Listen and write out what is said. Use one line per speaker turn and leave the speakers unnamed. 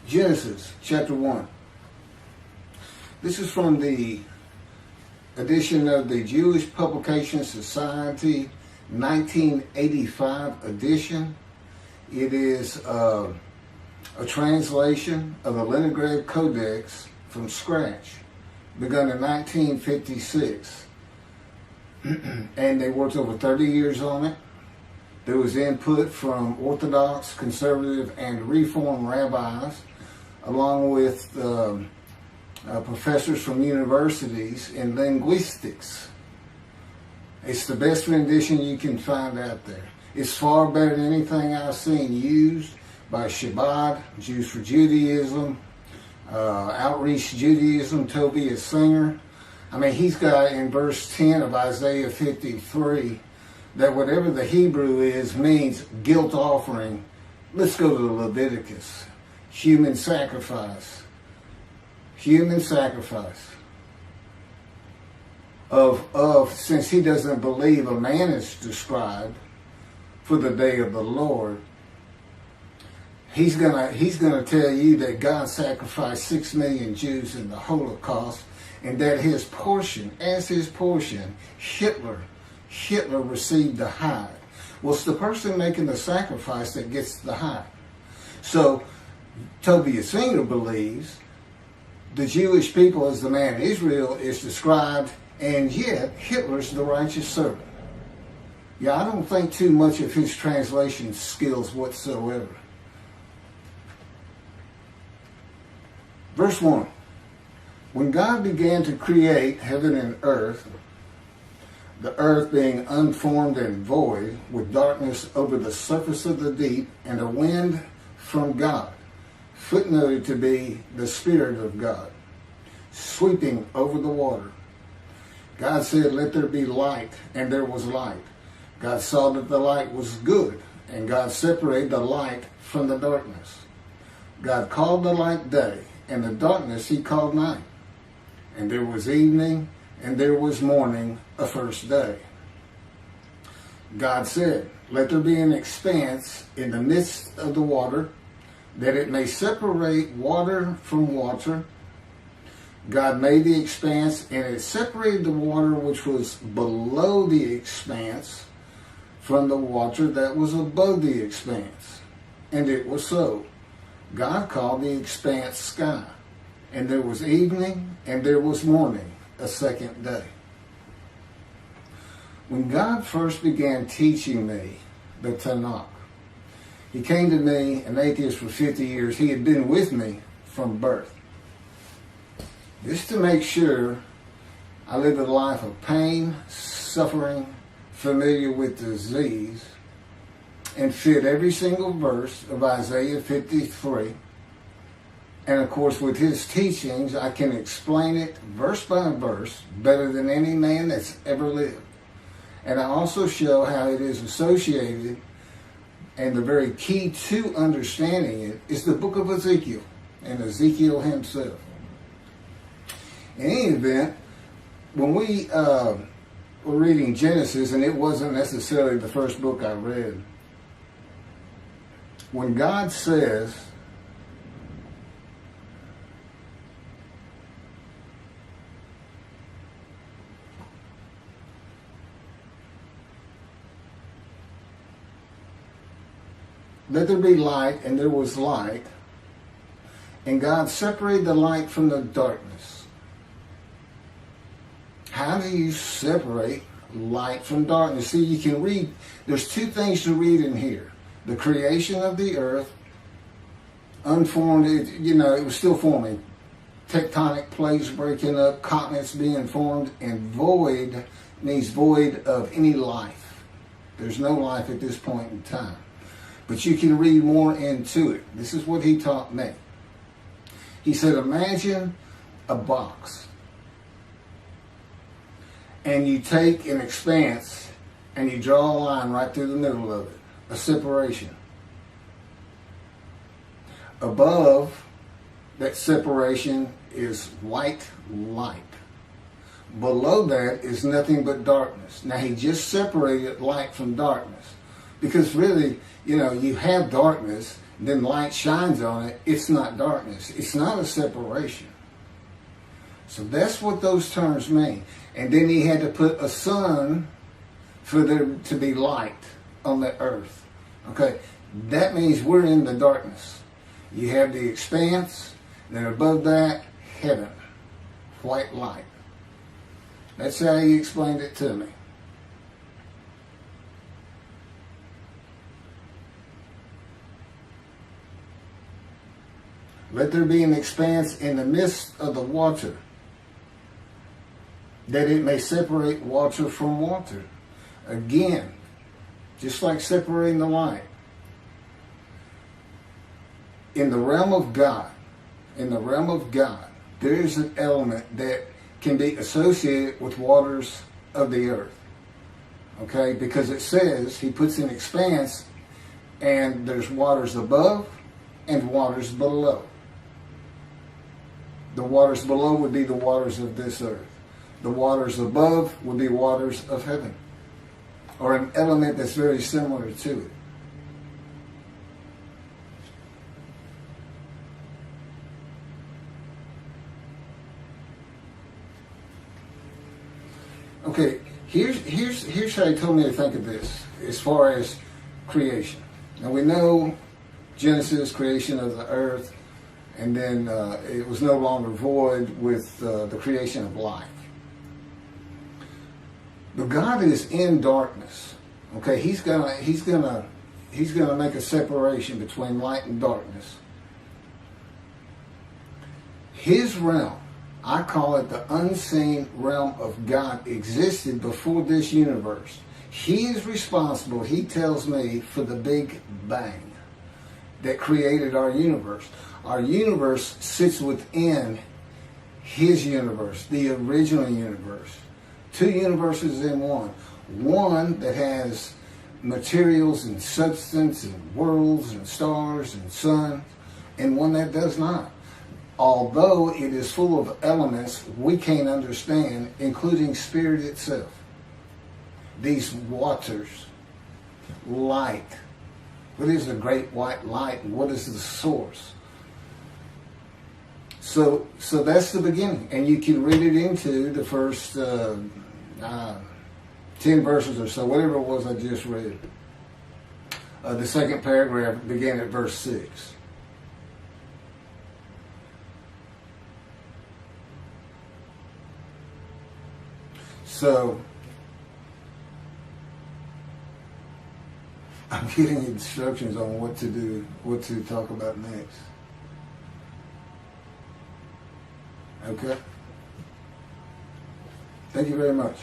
Genesis chapter 1. This is from the edition of the Jewish Publication Society 1985 edition. It is a translation of the Leningrad Codex from scratch, begun in 1956. And they worked over 30 years on it. There was input from Orthodox, Conservative, and Reform rabbis, along with professors from universities in linguistics. It's the best rendition you can find out there. It's far better than anything I've seen used by Shabbat, Jews for Judaism, Outreach Judaism, Tobias Singer. I mean, he's got in verse 10 of Isaiah 53 that whatever the Hebrew is means guilt offering. Let's go to Leviticus. Human sacrifice. Human sacrifice. Since he doesn't believe a man is described for the day of the Lord, he's gonna tell you that God sacrificed 6 million Jews in the Holocaust, and that his portion, Hitler received the hide. Well, it's the person making the sacrifice that gets the hide. So Tobias Singer believes the Jewish people as the man Israel is described, and yet Hitler's the righteous servant. Yeah, I don't think too much of his translation skills whatsoever. Verse 1. When God began to create heaven and earth, the earth being unformed and void, with darkness over the surface of the deep, and a wind from God, footnoted to be the Spirit of God, sweeping over the water. God said, "Let there be light," and there was light. God saw that the light was good, and God separated the light from the darkness. God called the light day, and the darkness he called night. And there was evening, and there was morning, a first day. God said, "Let there be an expanse in the midst of the water, that it may separate water from water." God made the expanse, and it separated the water which was below the expanse from the water that was above the expanse. And it was so. God called the expanse sky. And there was evening, and there was morning, a second day. When God first began teaching me the Tanakh, he came to me, an atheist for 50 years. He had been with me from birth. Just to make sure I lived a life of pain, suffering, familiar with disease, and fit every single verse of Isaiah 53. And of course, with his teachings, I can explain it verse by verse better than any man that's ever lived. And I also show how it is associated, and the very key to understanding it is the book of Ezekiel and Ezekiel himself. In any event, when we were reading Genesis, and it wasn't necessarily the first book I read, when God says, "Let there be light," and there was light, and God separated the light from the darkness. How do you separate light from darkness? See, you can read, there's two things to read in here. The creation of the earth, unformed, it was still forming. Tectonic plates breaking up, continents being formed, and void means void of any life. There's no life at this point in time. But you can read more into it. This is what he taught me. He said, imagine a box. And you take an expanse and you draw a line right through the middle of it. A separation. Above that separation is white light. Below that is nothing but darkness. Now he just separated light from darkness. Because really, you have darkness, then light shines on it, it's not darkness. It's not a separation. So that's what those terms mean. And then he had to put a sun for there to be light on the earth. Okay, that means we're in the darkness. You have the expanse, and then above that, heaven, white light. That's how he explained it to me. Let there be an expanse in the midst of the water, that it may separate water from water. Again, just like separating the light. In the realm of God, there is an element that can be associated with waters of the earth. Okay, because it says he puts an expanse and there's waters above and waters below. The waters below would be the waters of this earth. The waters above would be waters of heaven, or an element that's very similar to it. Okay, here's how he told me to think of this as far as creation. Now we know Genesis, creation of the earth, and then it was no longer void with the creation of life. But God is in darkness. Okay, He's gonna make a separation between light and darkness. His realm, I call it the unseen realm of God, existed before this universe. He is responsible, he tells me, for the Big Bang that created our universe. Our universe sits within His universe, the original universe. Two universes in one. One that has materials and substance and worlds and stars and suns, and one that does not. Although it is full of elements we can't understand, including spirit itself. These waters, light. What is the great white light, and what is the source? So that's the beginning, and you can read it into the first 10 verses or so, whatever it was I just read. The second paragraph began at verse 6. So I'm getting instructions on what to do, what to talk about next. Okay? Thank you very much.